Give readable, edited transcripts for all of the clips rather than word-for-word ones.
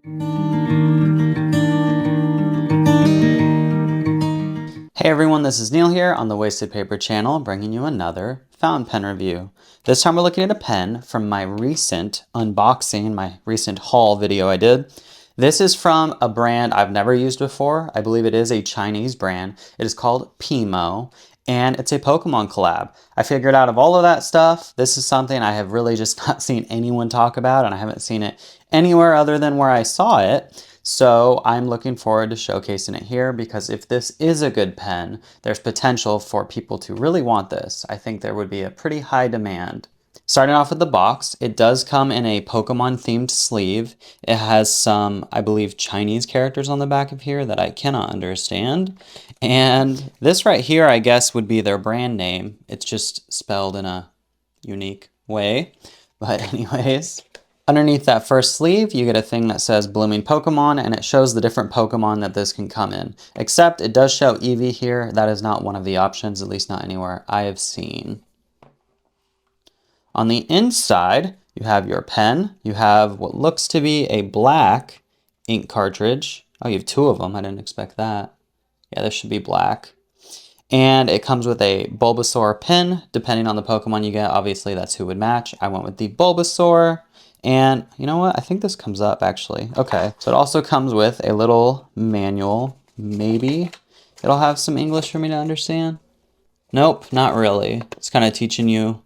Hey everyone, this is Neil here on the Wasted Paper channel, bringing you another fountain pen review. This time we're looking at a pen from my recent unboxing, my recent haul video I did. This is from a brand I've never used before. I believe it is a Chinese brand. It is called Pimo, and it's a Pokemon collab. I figured out of all of that stuff, this is something I have really just not seen anyone talk about, and I haven't seen it anywhere other than where I saw it. So I'm looking forward to showcasing it here because if this is a good pen, there's potential for people to really want this. I think there would be a pretty high demand. Starting off with the box, it does come in a Pokemon themed sleeve. It has some, I believe, Chinese characters on the back of here that I cannot understand. And this right here, I guess, would be their brand name. It's just spelled in a unique way. But anyways, underneath that first sleeve, you get a thing that says Blooming Pokemon, and it shows the different Pokemon that this can come in. Except it does show Eevee here. That is not one of the options, at least not anywhere I have seen. On the inside, you have your pen. You have what looks to be a black ink cartridge. Oh, you have two of them. I didn't expect that. Yeah, this should be black. And it comes with a Bulbasaur pen, depending on the Pokemon you get. Obviously, that's who would match. I went with the Bulbasaur. And you know what? I think this comes up, actually. Okay, so it also comes with a little manual. Maybe it'll have some English for me to understand. Nope, not really. It's kind of teaching you.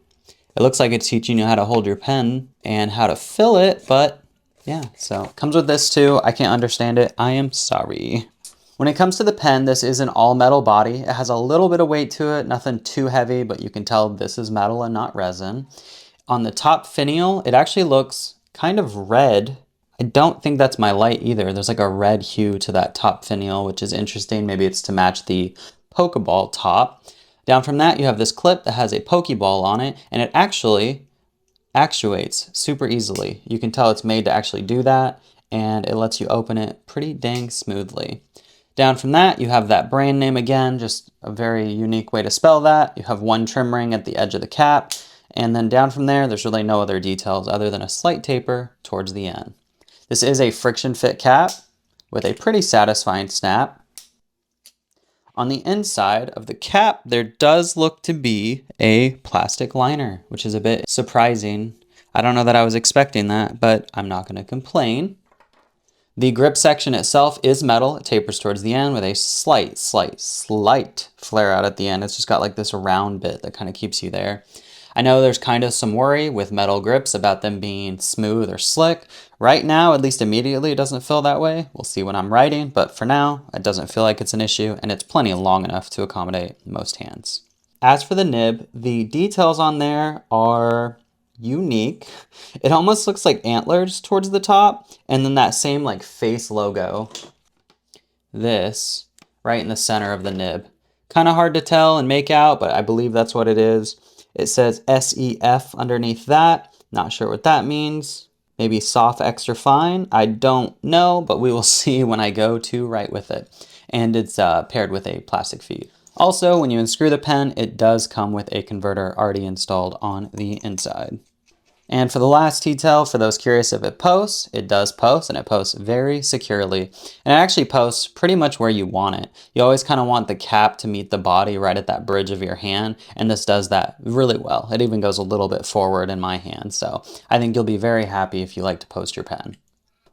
It looks like it's teaching you how to hold your pen and how to fill it, but yeah, so it comes with this too. I can't understand it. I am sorry. When it comes to the pen, this is an all metal body. It has a little bit of weight to it, nothing too heavy, but you can tell this is metal and not resin. On the top finial, it actually looks kind of red. I don't think that's my light either. There's like a red hue to that top finial, which is interesting. Maybe it's to match the Pokeball top. Down from that, you have this clip that has a Pokeball on it, and it actually actuates super easily. You can tell it's made to actually do that, and it lets you open it pretty dang smoothly. Down from that, you have that brand name again, just a very unique way to spell that. You have one trim ring at the edge of the cap, and then down from there, there's really no other details other than a slight taper towards the end. This is a friction fit cap with a pretty satisfying snap. On the inside of the cap, there does look to be a plastic liner, which is a bit surprising. I don't know that I was expecting that, but I'm not going to complain. The grip section itself is metal. It tapers towards the end with a slight flare out at the end. It's just got like this round bit that kind of keeps you there. I know there's kind of some worry with metal grips about them being smooth or slick. Right now, at least immediately, it doesn't feel that way. We'll see when I'm writing, but for now, it doesn't feel like it's an issue, and it's plenty long enough to accommodate most hands. As for the nib, the details on there are unique. It almost looks like antlers towards the top, and then that same like face logo, this, right in the center of the nib. Kind of hard to tell and make out, but I believe that's what it is. It says SEF underneath that. Not sure what that means. Maybe soft extra fine. I don't know, but we will see when I go to write with it. And it's paired with a plastic feed. Also, when you unscrew the pen, it does come with a converter already installed on the inside. And for the last detail, for those curious if it posts, it does post, and it posts very securely. And it actually posts pretty much where you want it. You always kind of want the cap to meet the body right at that bridge of your hand, and this does that really well. It even goes a little bit forward in my hand, so I think you'll be very happy if you like to post your pen.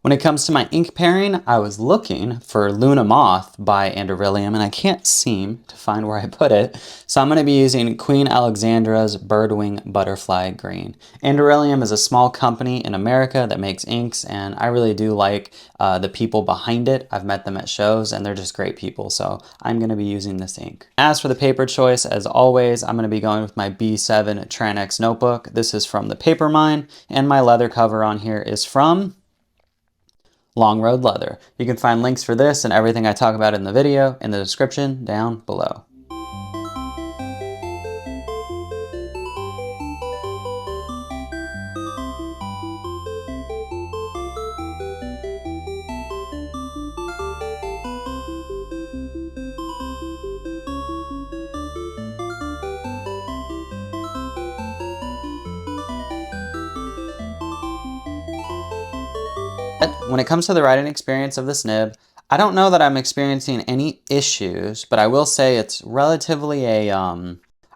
When it comes to my ink pairing, I was looking for Luna Moth by Underwhelming, and I can't seem to find where I put it. So I'm going to be using Queen Alexandra's Birdwing Butterfly Green. Underwhelming is a small company in America that makes inks, and I really do like the people behind it. I've met them at shows, and they're just great people, so I'm going to be using this ink. As for the paper choice, as always, I'm going to be going with my B7 Tranex notebook. This is from the Paper Mine, and my leather cover on here is from Long Road Leather. You can find links for this and everything I talk about in the video in the description down below. When it comes to the writing experience of this nib, I don't know that I'm experiencing any issues, but I will say it's relatively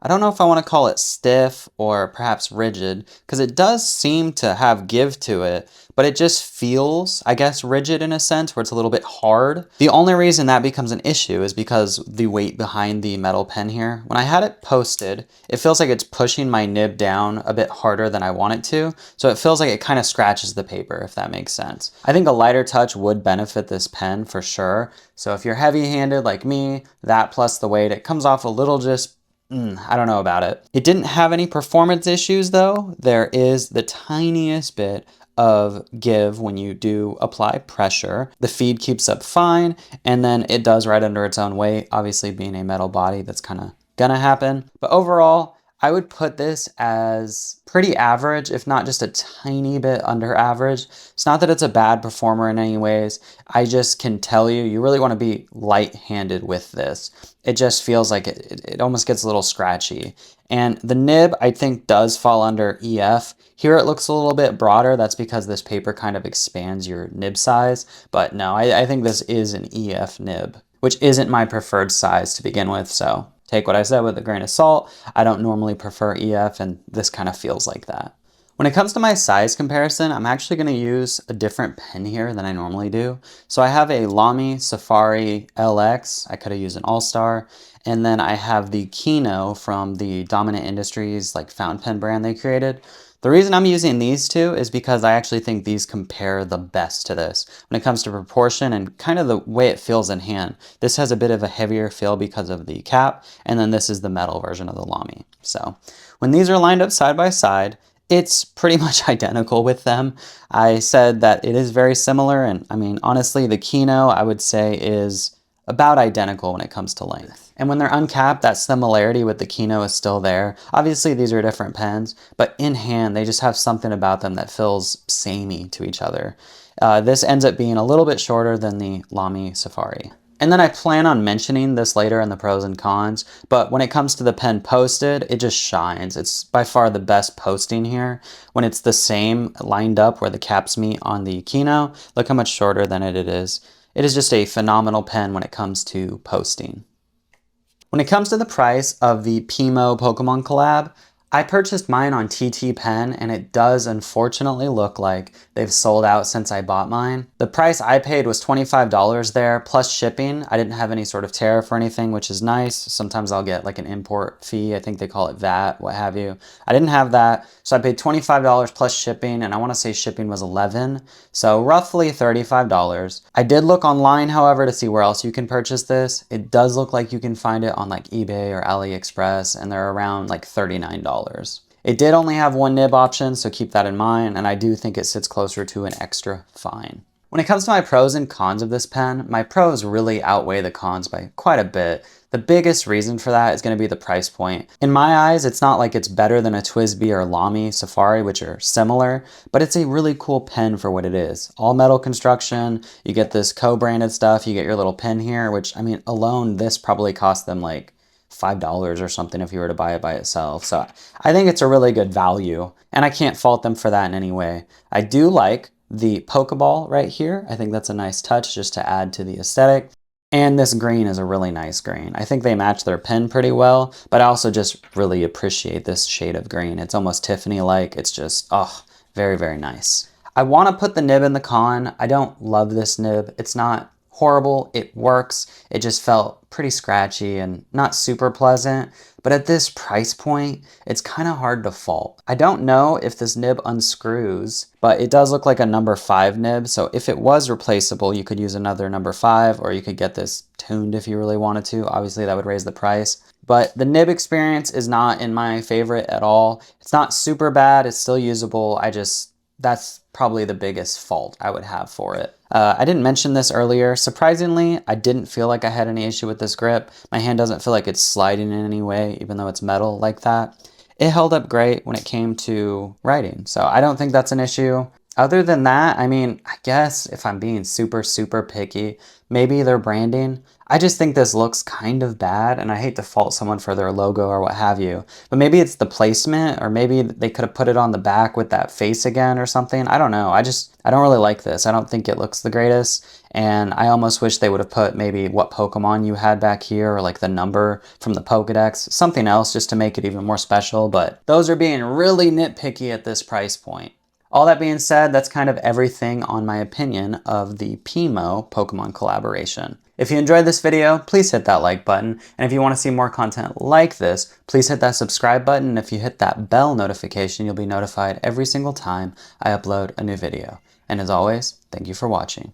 I don't know if I want to call it stiff or perhaps rigid, because it does seem to have give to it, but it just feels, I guess, rigid in a sense where it's a little bit hard. The only reason that becomes an issue is because the weight behind the metal pen here. When I had it posted, it feels like it's pushing my nib down a bit harder than I want it to, so it feels like it kind of scratches the paper, if that makes sense. I think a lighter touch would benefit this pen for sure, so if you're heavy-handed like me, that plus the weight, it comes off a little just I don't know about it. It didn't have any performance issues though. There is the tiniest bit of give when you do apply pressure. The feed keeps up fine, and then it does right under its own weight. Obviously being a metal body, that's kind of gonna happen. But overall, I would put this as pretty average, if not just a tiny bit under average. It's not that it's a bad performer in any ways. I just can tell you, you really want to be light-handed with this. It just feels like it almost gets a little scratchy. And the nib, I think, does fall under EF. Here it looks a little bit broader. That's because this paper kind of expands your nib size. But no, I think this is an EF nib, which isn't my preferred size to begin with, so take what I said with a grain of salt. I don't normally prefer EF, and this kind of feels like that. When it comes to my size comparison, I'm actually going to use a different pen here than I normally do. So I have a Lamy Safari LX. I could have used an All-Star. And then I have the Kino from the Dominant Industries like fountain pen brand they created. The reason I'm using these two is because I actually think these compare the best to this. When it comes to proportion and kind of the way it feels in hand, this has a bit of a heavier feel because of the cap, and then this is the metal version of the Lamy. So when these are lined up side by side, it's pretty much identical with them. I said that it is very similar, and I mean, honestly, the Kino I would say is about identical when it comes to length. And when they're uncapped, that similarity with the Kino is still there. Obviously, these are different pens, but in hand, they just have something about them that feels samey to each other. This ends up being a little bit shorter than the Lamy Safari. And then I plan on mentioning this later in the pros and cons, but when it comes to the pen posted, it just shines. It's by far the best posting here. When it's the same lined up where the caps meet on the Kino, look how much shorter than it is. It is just a phenomenal pen when it comes to posting. When it comes to the price of the Pimo Pokemon collab, I purchased mine on TT Pen, and it does unfortunately look like they've sold out since I bought mine. The price I paid was $25 there, plus shipping. I didn't have any sort of tariff or anything, which is nice. Sometimes I'll get like an import fee. I think they call it VAT, what have you. I didn't have that, so I paid $25 plus shipping, and I want to say shipping was $11, so roughly $35. I did look online, however, to see where else you can purchase this. It does look like you can find it on like eBay or AliExpress, and they're around like $39. It did only have one nib option, so keep that in mind, and I do think it sits closer to an extra fine. When it comes to my pros and cons of this pen, my pros really outweigh the cons by quite a bit. The biggest reason for that is going to be the price point. In my eyes, it's not like it's better than a TWSBI or Lamy Safari, which are similar, but it's a really cool pen for what it is. All metal construction, you get this co-branded stuff, you get your little pen here, which, I mean, alone, this probably cost them like $5 or something if you were to buy it by itself. So I think it's a really good value, and I can't fault them for that in any way. I do like the Pokeball right here. I think that's a nice touch just to add to the aesthetic. And this green is a really nice green. I think they match their pen pretty well, but I also just really appreciate this shade of green. It's almost Tiffany-like. It's just, oh, very, very nice. I want to put the nib in the con. I don't love this nib. It's not horrible. It works. It just felt pretty scratchy and not super pleasant. But at this price point, it's kind of hard to fault. I don't know if this nib unscrews, but it does look like a number 5 nib. So if it was replaceable, you could use another number 5, or you could get this tuned if you really wanted to. Obviously, that would raise the price. But the nib experience is not in my favorite at all. It's not super bad. It's still usable. That's probably the biggest fault I would have for it. I didn't mention this earlier. Surprisingly, I didn't feel like I had any issue with this grip. My hand doesn't feel like it's sliding in any way, even though it's metal like that. It held up great when it came to writing, so I don't think that's an issue. Other than that, I mean, I guess if I'm being super, super picky, maybe their branding. I just think this looks kind of bad, and I hate to fault someone for their logo or what have you. But maybe it's the placement, or maybe they could have put it on the back with that face again or something. I don't know. I don't really like this. I don't think it looks the greatest. And I almost wish they would have put maybe what Pokemon you had back here, or like the number from the Pokedex, something else just to make it even more special. But those are being really nitpicky at this price point. All that being said, that's kind of everything on my opinion of the Pimo Pokemon collaboration. If you enjoyed this video, please hit that like button. And if you want to see more content like this, please hit that subscribe button. And if you hit that bell notification, you'll be notified every single time I upload a new video. And as always, thank you for watching.